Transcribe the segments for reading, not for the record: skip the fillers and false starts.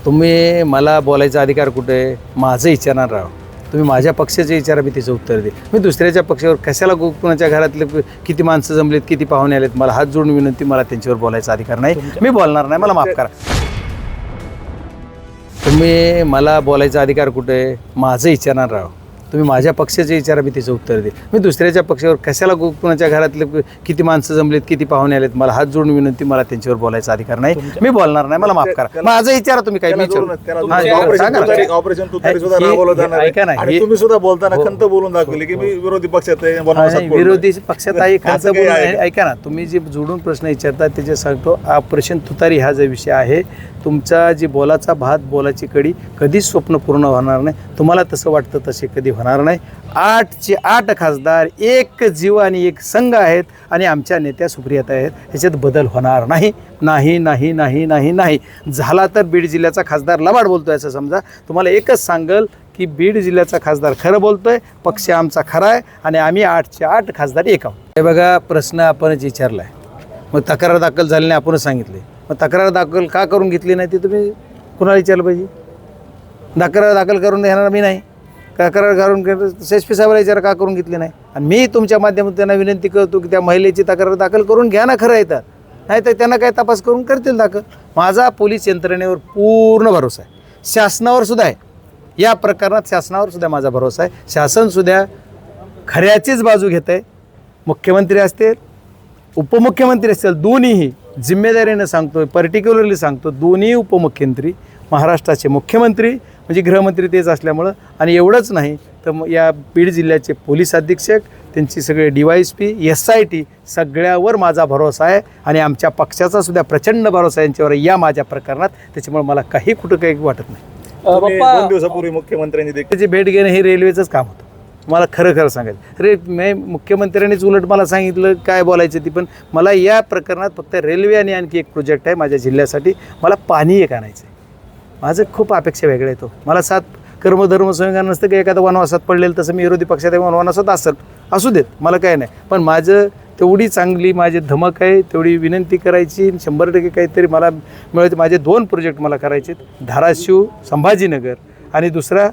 तुम्ही मला बोलायचा अधिकार कुठे आहे? माझं विचारणार राहा. तुम्ही माझ्या पक्षाचे विचारा, मी त्याचं उत्तर दे. मी दुसऱ्याच्या पक्षावर कशाला कुणाच्या घरातले किती माणसं जमलेत, किती पाहुणे आलेत, मला हात जोडून विनंती, मला त्यांच्यावर बोलायचा अधिकार नाही. मी बोलणार नाही, मला माफ करा. तुम्ही मला बोलायचा अधिकार कुठे आहे? माझं विचारणार राहा. तुम्ही माझ्या पक्षाचे विचारा, मी त्याचं उत्तर दे. मी दुसऱ्याच्या पक्षावर कशाला कुणाच्या घरातले किती माणसं जमलेत, किती पाहुणे आलेत, मला हात जोडून विनंती, मला त्यांच्यावर बोलायचा अधिकार नाही. मी बोलणार नाही, मला माफ करा. माझं विचारा तुम्ही काय. ऐका ना, तुम्ही सुद्धा बोलताना खंत बोलून दाखवली की मी विरोधी पक्षात आहे, विरोधी पक्षात आहे, खंत बोलून. ऐका ना, तुम्ही जे जोडून प्रश्न विचारता त्याचे सांगतो. ऑपरेशन तुतारी हा जो विषय आहे, तुमचा जी बोलाचा भात, बोलाची कडी कधीच स्वप्न पूर्ण होणार नाही. तुम्हाला तसं वाटतं तसे कधी होणार नाही. 8चे 8 खासदार एक जीव आणि एक संघ आहेत आणि आमच्या नेत्या सुप्रियाता आहेत. ह्याच्यात बदल होणार नाही, नाही नाही नाही नाही नाही. झाला तर बीड जिल्ह्याचा खासदार लबाड बोलतोय असं समजा. तुम्हाला एकच सांगल की बीड जिल्ह्याचा खासदार खरं बोलतोय, पक्ष आमचा खरा आहे आणि आम्ही 8चे 8 खासदार एक आहोत. हे बघा, प्रश्न आपणच विचारला आहे. मग तक्रार दाखल झाली नाही, आपणच सांगितले. मग तक्रार दाखल का करून घेतली नाही ते तुम्ही कुणाला विचारलं पाहिजे? तक्रार दाखल करून देणार मी नाही. तक्रार करून एस पी साहेबांना विचार का करून घेतली नाही. आणि मी तुमच्या माध्यमातून त्यांना विनंती करतो की त्या महिलेची तक्रार दाखल करून घ्या ना. खरं आहे तर, नाही तर त्यांना काय तपास करून करतील दाखल. माझा पोलीस यंत्रणेवर पूर्ण भरोसा आहे, शासनावर सुद्धा आहे. या प्रकरणात शासनावर सुद्धा माझा भरोसा आहे. शासनसुद्धा खऱ्याचीच बाजू घेत आहे. मुख्यमंत्री असतील, उपमुख्यमंत्री असतील, दोन्हीही जिम्मेदारीनं सांगतोय, पर्टिक्युलरली सांगतो, दोन्ही उपमुख्यमंत्री महाराष्ट्राचे मुख्यमंत्री म्हणजे गृहमंत्री तेच असल्यामुळं. आणि एवढंच नाही तर मग या बीड जिल्ह्याचे पोलीस अधीक्षक, त्यांची सगळे DYSP, SIT सगळ्यावर माझा भरोसा आहे आणि आमच्या पक्षाचा सुद्धा प्रचंड भरोसा यांच्यावर या माझ्या प्रकरणात. त्याच्यामुळे मला काही कुठं काही वाटत नाही. 2 दिवसापूर्वी मुख्यमंत्र्यांनी त्याची भेट घेणं हे रेल्वेचंच काम होतं. मला खरं खरं सांगायचं, मुख्यमंत्र्यांनीच उलट मला सांगितलं काय बोलायचं ती. पण मला या प्रकरणात फक्त रेल्वे आणि आणखी एक प्रोजेक्ट आहे माझ्या जिल्ह्यासाठी. मला पाणी एक आणायचं आहे. माझं खूप अपेक्षा वेगळं येतो. मला 7 कर्मधर्म संविधान नसतं की एखादं वनवासात पडलेलं, तसं मी विरोधी पक्षात वनवासात असू देत, मला काय नाही. पण माझं तेवढी चांगली माझी धमक आहे, तेवढी विनंती करायची. 100% काहीतरी मला मिळते. माझे 2 प्रोजेक्ट मला करायचे, धाराशिव संभाजीनगर आणि दुसरा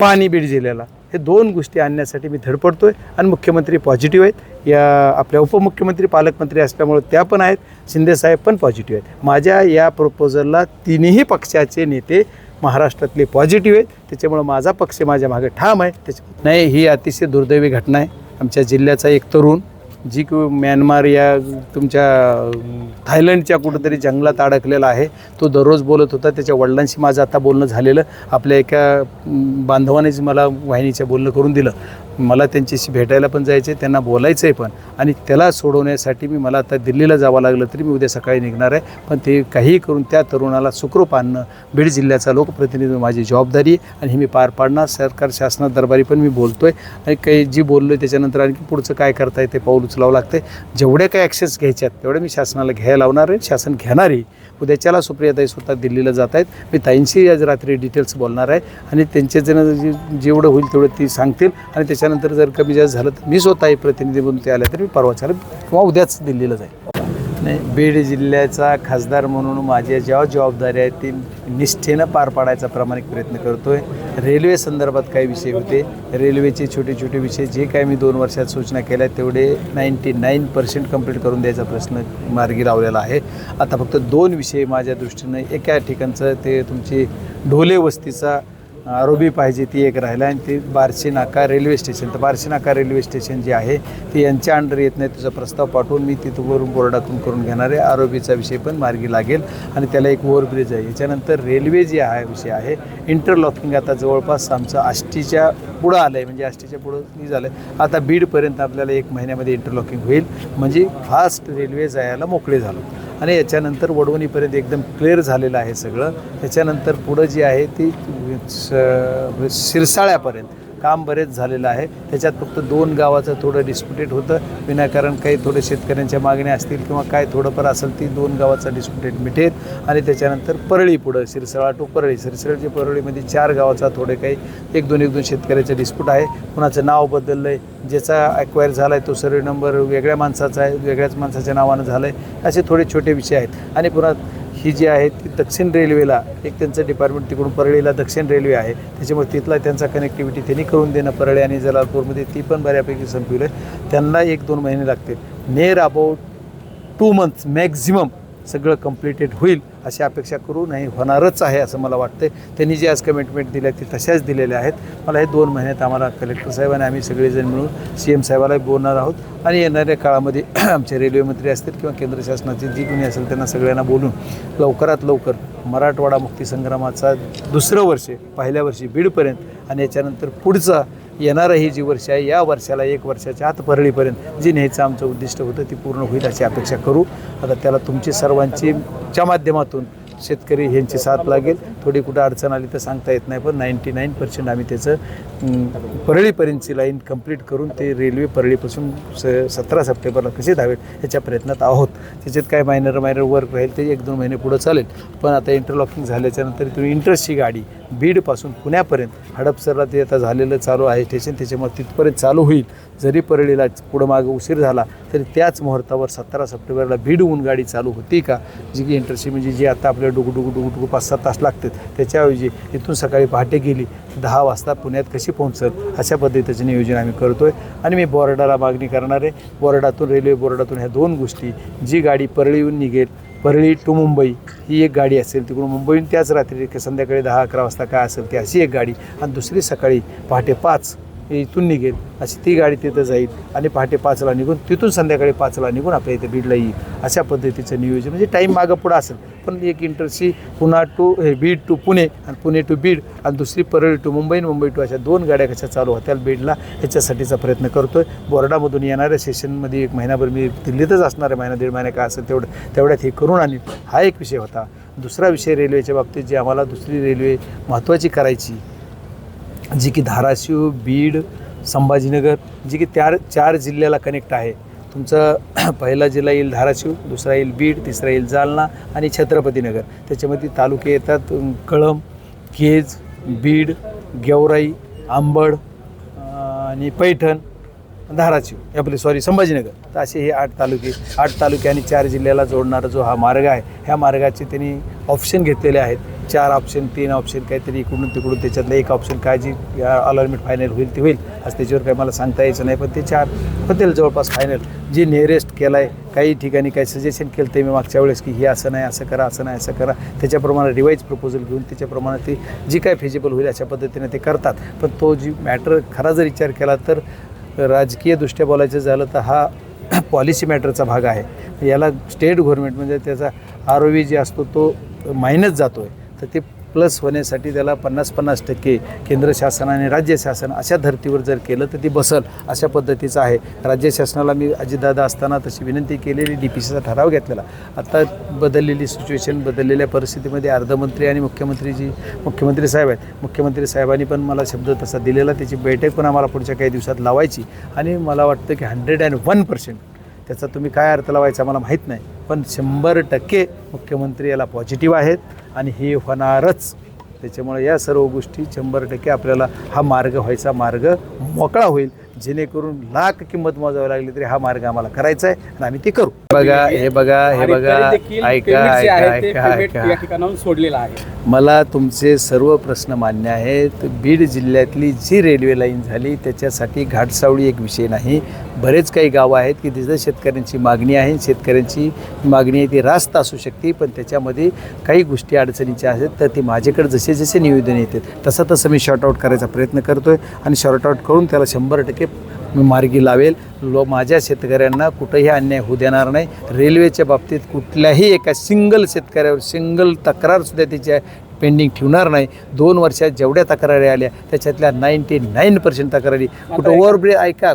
पाणी बीड जिल्ह्याला. हे 2 गोष्टी आणण्यासाठी मी धडपडतो आहे. आणि मुख्यमंत्री पॉझिटिव्ह आहेत. या आपल्या उपमुख्यमंत्री पालकमंत्री असल्यामुळे त्या पण आहेत. शिंदेसाहेब पण पॉझिटिव्ह आहेत. माझ्या या प्रपोजलला तिन्ही पक्षाचे नेते महाराष्ट्रातले पॉझिटिव्ह आहेत. त्याच्यामुळं माझा पक्ष माझ्या मागे ठाम आहे. नाही, ही अतिशय दुर्दैवी घटना आहे. आमच्या जिल्ह्याचा एक तरुण जी म्यानमार या तुमच्या थायलंडच्या कुठंतरी जंगलात अडकलेला आहे. तो दररोज बोलत होता. त्याच्या वडिलांशी माझं आता बोलणं झालेलं. आपल्या एका बांधवानेच मला वाहिनीचं बोलणं करून दिलं. मला त्यांच्याशी भेटायला पण जायचं आहे, त्यांना बोलायचं आहे पण. आणि त्याला सोडवण्यासाठी मला आता दिल्लीला जावं लागलं तरी मी उद्या सकाळी निघणार आहे. पण ते काहीही करून त्या तरुणाला सुखरूप आणणं बीड जिल्ह्याचा लोकप्रतिनिधी माझी जबाबदारी आहे आणि ही मी पार पाडणार. सरकार शासनात दरबारी पण मी बोलतो आहे आणि काही जी बोललो आहे त्याच्यानंतर आणखी पुढचं काय करता येते पाऊल उचलावं लागतं. जेवढे काही ॲक्शन्स घ्यायच्यात तेवढे मी शासनाला घ्यायला लावणार आहे. शासन घेणारही. उद्याच्याला सुप्रियाताई स्वतः दिल्लीला जात आहेत. मी ताईंशी आज रात्री डिटेल्स बोलणार आहे आणि त्यांचे जेवढं होईल तेवढं ती सांगतील. आणि त्याच्यानंतर जर कमी जास्त झालं तर मी स्वतःही प्रतिनिधी म्हणून ते आल्या तर मी परवाच्याला किंवा उद्याच दिल्लीला जाईल. नाही, बीड जिल्ह्याचा खासदार म्हणून माझ्या ज्या जबाबदारी आहेत ती निष्ठेनं पार पाडायचा प्रामाणिक प्रयत्न करतो आहे. रेल्वे संदर्भात काही विषय होते, रेल्वेचे छोटे छोटे विषय जे काय मी 2 वर्षात सूचना केल्या तेवढे 99% कंप्लीट करून द्यायचा प्रश्न मार्गी लावलेला आहे. आता फक्त 2 विषय माझ्या दृष्टीनं, एका ठिकाणचं ते तुमची ढोले वस्तीचा आरोपी पाहिजे ती एक राहिला आणि ते बार्शी नाका रेल्वे स्टेशन. तर बार्शी नाका रेल्वे स्टेशन जे आहे ते यांच्या अंडर येत नाही. तुझा प्रस्ताव पाठवून मी तिथून बोर्डातून करून घेणार आहे. आरोपीचा विषय पण मार्गी लागेल आणि त्याला एक ओव्हरब्रिज आहे. याच्यानंतर रेल्वे जे आहे विषय आहे इंटरलॉकिंग. आता जवळपास आमचं आष्टीच्या पुढं आलं आहे, म्हणजे आष्टीच्या पुढं झालं आहे. आता बीडपर्यंत आपल्याला 1 महिन्यामध्ये इंटरलॉकिंग होईल, म्हणजे फास्ट रेल्वे जायला मोकळे झालो. आणि याच्यानंतर वडवणीपर्यंत एकदम क्लिअर झालेलं आहे सगळं. त्याच्यानंतर पुढं जी आहे ती शिरसाळ्यापर्यंत काम बरेच झालेलं आहे. त्याच्यात फक्त 2 गावाचं थोडं डिस्प्युटेड होतं विनाकारण. काही थोडे शेतकऱ्यांच्या मागण्या असतील किंवा काय थोडंफार असेल ती 2 गावाचा डिस्प्युटेड मिटेल. आणि त्याच्यानंतर परळी पुढं शिरसाळा टू परळी, शिरसाळ्याची परळीमध्ये 4 गावाचा थोडे काही 1-2 शेतकऱ्याचे डिस्प्यूट आहे. कुणाचं नाव बदललं आहे, ज्याचा ॲक्वायर झाला आहे तो सर्वे नंबर वेगळ्या माणसाचा आहे, वेगळ्याच माणसाच्या नावानं झालं आहे. असे थोडे छोटे विषय आहेत. आणि पुन्हा ही जी आहे ती दक्षिण रेल्वेला एक त्यांचं डिपार्टमेंट तिकडून परळीला दक्षिण रेल्वे आहे, त्याच्यामुळे तिथला त्यांचा कनेक्टिव्हिटी त्यांनी करून देणं परळी आणि जलालपूरमध्ये ती पण बऱ्यापैकी संपवलं आहे. त्यांना 1-2 महिने लागतील. नियर अबाउट 2 months मॅक्झिमम सगळं कंप्लिटेड होईल अशी अपेक्षा करू नाही, होणारच आहे असं मला वाटतं. त्यांनी जे आज कमिटमेंट दिल्या ती तशाच दिलेल्या आहेत. मला हे 2 महिन्यात आम्हाला कलेक्टर साहेब आणि आम्ही सगळेजण मिळून CM साहेबालाही बोलणार आहोत आणि येणाऱ्या काळामध्ये आमचे रेल्वे मंत्री असतील किंवा केंद्र शासनाचे जी कोणी असेल त्यांना सगळ्यांना बोलून लवकरात लवकर मराठवाडा मुक्तीसंग्रामाचा 2रं वर्ष, पहिल्या वर्षी बीडपर्यंत आणि याच्यानंतर पुढचा येणारं ही जी वर्ष आहे या वर्षाला 1 वर्षाच्या आत परळीपर्यंत जी न्यायचं आमचं उद्दिष्ट होतं ती पूर्ण होईल अशी अपेक्षा करू. आता त्याला तुमची सर्वांची च्या माध्यमातून शेतकरी ह्यांची साथ लागेल. थोडी कुठं अडचण आली तर सांगता येत नाही, पण 99% आम्ही त्याचं परळीपर्यंतची लाईन कंप्लीट करून ते रेल्वे परळीपासून 17 सप्टेंबरला कसे धावेल याच्या प्रयत्नात आहोत. त्याच्यात काय मायनर वर्क राहील ते 1-2 महिने पुढं चालेल, पण आता इंटरलॉकिंग झाल्याच्यानंतर तुम्ही इंटरेस्टची गाडी बीडपासून पुण्यापर्यंत हडपसरला ते आता झालेलं चालू आहे स्टेशन, त्याच्यामुळे तिथपर्यंत चालू होईल. जरी परळीला पुढं मागं उशीर झाला तरी त्याच मुहूर्तावर 17 सप्टेंबरला बीडहून गाडी चालू होती का, जी की इंटरसिटी म्हणजे जी आता आपल्याला डुगुडुगु 5-7 तास लागतात त्याच्याऐवजी इथून सकाळी पहाटे गेली 10 वाजता पुण्यात कशी पोहोचल अशा पद्धतीचं नियोजन आम्ही करतो आहे. आणि मी बोर्डाला मागणी करणार आहे, बोर्डातून रेल्वे बोर्डातून ह्या 2 गोष्टी, जी गाडी परळीहून निघेल परळी टू मुंबई ही एक गाडी असेल, तिकडून मुंबईहून त्याच रात्री संध्याकाळी 10-11 वाजता काय असेल ती अशी एक गाडी, आणि दुसरी सकाळी पहाटे 5 इथून निघेल अशी ती गाडी तिथं जाईल आणि पहाटे 5ला निघून तिथून संध्याकाळी 5ला निघून आपल्या इथे बीडला येईल. अशा पद्धतीचं नियोजन म्हणजे टाईम मागं पुढं असेल, पण एक इंटरसी पुन्हा बीड टू पुणे आणि पुणे टू बीड आणि दुसरी परळी टू मुंबई आणि मुंबई टू अशा 2 गाड्या कशा चालू होत्या बीडला याच्यासाठीचा प्रयत्न करतो आहे. बोर्डामधून येणाऱ्या सेशनमध्ये 1 महिनाभर मी दिल्लीतच असणार आहे, महिना 1.5 महिना काय असेल तेवढ्यात हे करून आणि हा एक विषय होता. दुसरा विषय रेल्वेच्या बाबतीत जी आम्हाला दुसरी रेल्वे महत्त्वाची करायची, जी की धाराशिव, बीड, संभाजीनगर, जी की 4 जिल्ह्याला कनेक्ट आहे. तुमचं पहिला जिल्हा येईल धाराशिव, दुसरा येईल बीड, तिसरा येईल जालना आणि छत्रपतीनगर. त्याच्यामध्ये तालुके येतात कळंब, केज, बीड, गेवराई, अंबड आणि पैठण, धाराशिव संभाजीनगर. तर असे हे 8 तालुके आणि 4 जिल्ह्याला जोडणारा जो हा मार्ग आहे, ह्या मार्गाचे त्यांनी ऑप्शन घेतलेले आहेत. 4 ऑप्शन 3 ऑप्शन काहीतरी इकडून तिकडून, त्याच्यातलं एक ऑप्शन काय जी अलॉटमेंट फायनल होईल ती होईल, आज त्याच्यावर काही मला सांगता यायचं नाही, पण ते 4 होतील जवळपास फायनल. जी नियरेस्ट केलं आहे, काही ठिकाणी काही सजेशन केलं ते मी मागच्या वेळेस की हे असं नाही असं करा, असं नाही असं करा, त्याच्याप्रमाणे रिवाईज प्रपोजल घेऊन त्याच्याप्रमाणे ते जी काय फिजिबल होईल अशा पद्धतीने ते करतात. पण तो जी मॅटर खरा जर विचार केला तर राजकीयदृष्ट्या बोलायचं झालं तर हा पॉलिसी मॅटरचा भाग आहे. याला स्टेट गव्हर्नमेंट म्हणजे त्याचा ROV जे असतो तो मायनस जातो आहे, तर ते प्लस होण्यासाठी त्याला 50-50% केंद्र शासन आणि राज्य शासन अशा धर्तीवर जर केलं तर ती बसल अशा पद्धतीचं आहे. राज्य शासनाला मी अजितदादा असताना तशी विनंती केलेली, DPCचा ठराव घेतलेला. आता बदललेली सिच्युएशन, बदललेल्या परिस्थितीमध्ये अर्धमंत्री आणि मुख्यमंत्री साहेब आहेत, मुख्यमंत्री साहेबांनी पण मला शब्द तसा दिलेला. त्याची बैठक पण आम्हाला पुढच्या काही दिवसात लावायची आणि मला वाटतं की 101% त्याचा तुम्ही काय अर्थ लावायचा मला माहीत नाही, पण 100% मुख्यमंत्री याला पॉझिटिव्ह आहेत आणि हे होणारच. त्याच्यामुळे या सर्व गोष्टी 100% आपल्याला हा मार्ग व्हायचा मार्ग मोकळा होईल, जेणेकरून लाख किंमत मोजावी लागली तरी हा मार्ग आम्हाला करायचा आहे आणि आम्ही ते करू. हे बघा ऐका सोडलेला आहे. मला तुमचे सर्व प्रश्न मान्य आहेत. बीड जिल्ह्यातली जी रेल्वे लाईन झाली त्याच्यासाठी घाटसावळी एक विषय नाही, बरेच काही गावं आहेत की तिथं शेतकऱ्यांची मागणी आहे. शेतकऱ्यांची मागणी आहे ती रास्त असू शकते, पण त्याच्यामध्ये काही गोष्टी अडचणीच्या आहेत, तर ती माझ्याकडे जसे जसे निवेदन येते तसं मी शॉर्ट आऊट करायचा प्रयत्न करतो आहे आणि शॉर्ट आऊट करून त्याला 100% मी मार्गी लावेल. माझ्या शेतकऱ्यांना कुठंही अन्याय होऊ देणार नाही. रेल्वेच्या बाबतीत कुठल्याही एका सिंगल शेतकऱ्यावर सिंगल तक्रारसुद्धा त्याच्या पेंडिंग ठेवणार नाही. 2 वर्षात जेवढ्या तक्रारी आल्या त्याच्यातल्या 99% तक्रारी कुठं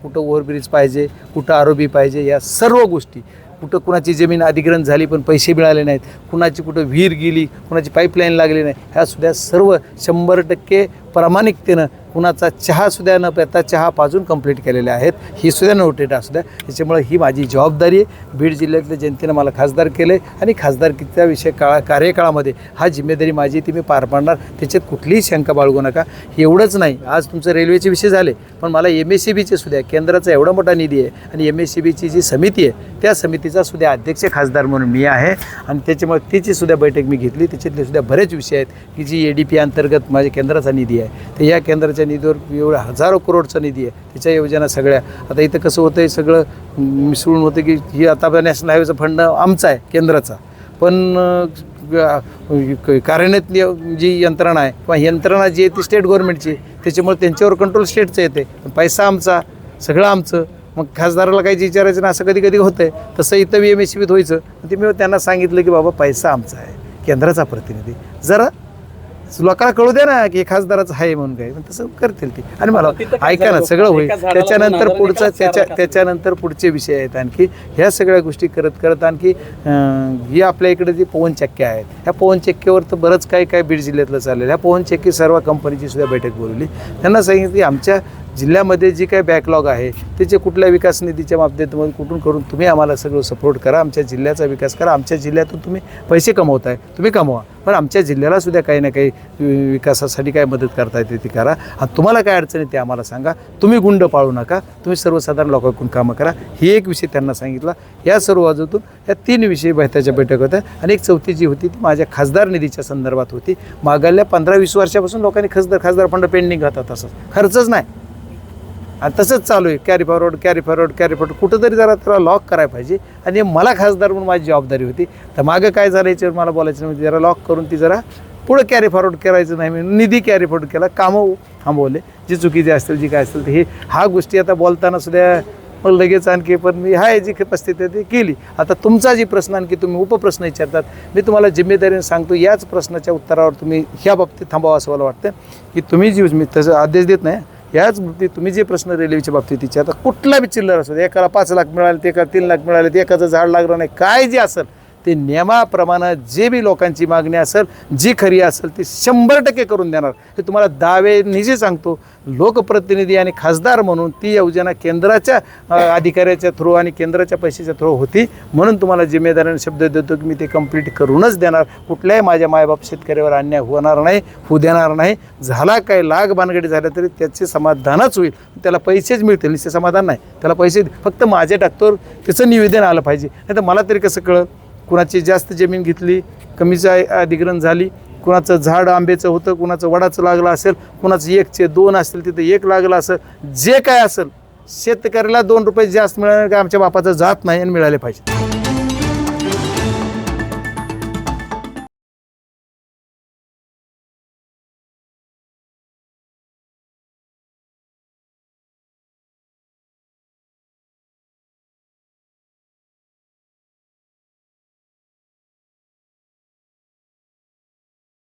कुठं ओव्हरब्रिज पाहिजे, कुठं ROB पाहिजे, या सर्व गोष्टी. कुठं कुणाची जमीन अधिग्रहण झाली पण पैसे मिळाले नाहीत, कुणाची कुठं विहीर गेली, कुणाची पाईपलाईन लागली नाही, ह्यासुद्धा सर्व 100% प्रामाणिकतेनं कुणाचा चहासुद्धा न पिता चहा पाजून कंप्लीट केलेले आहेत, ही सुद्धा नोटेड असू द्या. त्याच्यामुळे ही माझी जबाबदारी आहे. बीड जिल्ह्यातल्या जनतेनं मला खासदार केलं आहे आणि खासदारकीच्या विषय कार्यकाळामध्ये हा जिम्मेदारी माझी ती मी पार पाडणार, त्याच्यात कुठलीही शंका बाळगू नका. एवढंच नाही, आज तुमचं रेल्वेचे विषय झाले, पण मला MSCBचे सुद्धा केंद्राचा एवढा मोठा निधी आहे आणि MSCBची जी समिती आहे त्या समितीचा सुद्धा अध्यक्ष खासदार म्हणून मी आहे आणि त्याच्यामुळे त्याची सुद्धा बैठक मी घेतली. त्याच्यातले सुद्धा बरेच विषय आहेत की जी ADP अंतर्गत माझ्या केंद्राचा निधी आहे, तर या केंद्राच्या निधीवर एवढा हजारो करोडचा निधी आहे, त्याच्या योजना सगळ्या. आता इथं कसं होतं आहे, सगळं मिसळून होतं की ही आता नॅशनल हायवेचा फंड आमचा आहे केंद्राचा, पण कार्यान्वित जी यंत्रणा आहे किंवा यंत्रणा जी आहे ती स्टेट गव्हर्नमेंटची, त्याच्यामुळे त्यांच्यावर कंट्रोल स्टेटचं येते, पैसा आमचा, सगळं आमचं. मग खासदाराला काही विचारायचं ना, असं कधी कधी होतं आहे. तसं इथं MSCBत व्हायचं. ते मी त्यांना सांगितलं की बाबा पैसा आमचा आहे, केंद्राचा प्रतिनिधी, जरा लोकांना कळू द्या ना की खासदाराचं आहे म्हणून काय, तसं करतील ती. आणि मला ऐका ना, सगळं होईल त्याच्यानंतर पुढचं त्याच्यानंतर पुढचे विषय आहेत आणखी. ह्या सगळ्या गोष्टी करत करत आणखी ही आपल्या इकडे जी पवनचक्क्या आहेत, ह्या पवनचक्क्यावर तर बरंच काय बीड जिल्ह्यातलं चाललेलं. ह्या पवनचक्की सर्व कंपनीची सुद्धा बैठक बोलवली. त्यांना सांगितलं की आमच्या जिल्ह्यामध्ये जी काही बॅकलॉग आहे त्याचे कुठल्या विकास निधीच्या माध्यमातून कुठून करून तुम्ही आम्हाला सगळं सपोर्ट करा, आमच्या जिल्ह्याचा विकास करा. आमच्या जिल्ह्यातून तुम्ही पैसे कमवताय, तुम्ही कमवा, पण आमच्या जिल्ह्याला सुद्धा काही ना काही विकासासाठी काय मदत करता येते ती करा. आणि तुम्हाला काय अडचण आहे ते आम्हाला सांगा. तुम्ही गुंड पाळू नका, तुम्ही सर्वसाधारण लोकांकडून कामं करा. ही एक विषय त्यांना सांगितला. या सर्व बाजूतून या 3 विषय बैठकीच्या बैठक होत्या. आणि एक चौथी जी होती ती माझ्या खासदार निधीच्या संदर्भात होती. मागल्या 15-20 वर्षापासून लोकांनी खासदार फंड पेंडिंग घातात, असं खर्चच नाही आणि तसंच चालू आहे. कॅरी फॉरवर्ड कुठंतरी जरा त्याला लॉक करायला पाहिजे. आणि मला खासदार म्हणून माझी जबाबदारी होती. तर मागं काय झालं याच्यावर मला बोलायचं नाही, जरा लॉक करून ती जरा पुढं कॅरी फॉरवर्ड करायचं नाही. मी निधी कॅरी फॉरवर्ड केला, कामं थांबवले जी चुकीचे असतील, जी काय असतील ते. हा गोष्टी आता बोलताना सुद्धा मग लगेच आणखी, पण मी जी परिस्थिती ती केली. आता तुमचा जी प्रश्न आणखी तुम्ही उपप्रश्न विचारतात, मी तुम्हाला जिम्मेदारीने सांगतो, याच प्रश्नाच्या उत्तरावर तुम्ही ह्या बाबतीत थांबावं असं मला वाटतं की तुम्ही जी, मी तसं आदेश देत नाही, याच बाबतीत तुम्ही जे प्रश्न रेल्वेच्या बाबतीत विचारता, कुठला बी चिल्लर असतो, एकाला 5 लाख मिळाले, ते एका 3 लाख मिळाले, ते एकाचं झाड लागलं नाही, काय जे असेल ते नियमाप्रमाणे जे बी लोकांची मागणी असेल, जी खरी असेल ती 100% करून देणार. हे तुम्हाला दावे जे सांगतो. लोकप्रतिनिधी आणि खासदार म्हणून ती योजना केंद्राच्या अधिकाऱ्याच्या थ्रू आणि केंद्राच्या पैशाच्या थ्रू होती, म्हणून तुम्हाला जिम्मेदारीने शब्द देतो की मी ते कंप्लीट करूनच देणार. कुठल्याही माझ्या मायबाप शेतकऱ्यावर अन्याय होणार नाही, होऊ देणार नाही. झाला काय लाग भानगडी झाल्या तरी त्याचे समाधानच होईल, त्याला पैसेच मिळतील, निश्चित समाधान नाही, त्याला पैसे फक्त माझ्या टाकतोवर त्याचं निवेदन आलं पाहिजे. नाही तर मला तरी कसं कळलं कुणाची जास्त जमीन घेतली, कमीचं अधिग्रहण झाली, कुणाचं झाड आंब्याचं होतं, कुणाचं वडाचं लागलं असेल, कुणाचं 1चे 2 असतील तिथं 1 लागलं असेल, जे काय असेल शेतकऱ्याला 2 रुपये जास्त मिळाले का आमच्या बापाचं जात नाही आणि मिळाले पाहिजे.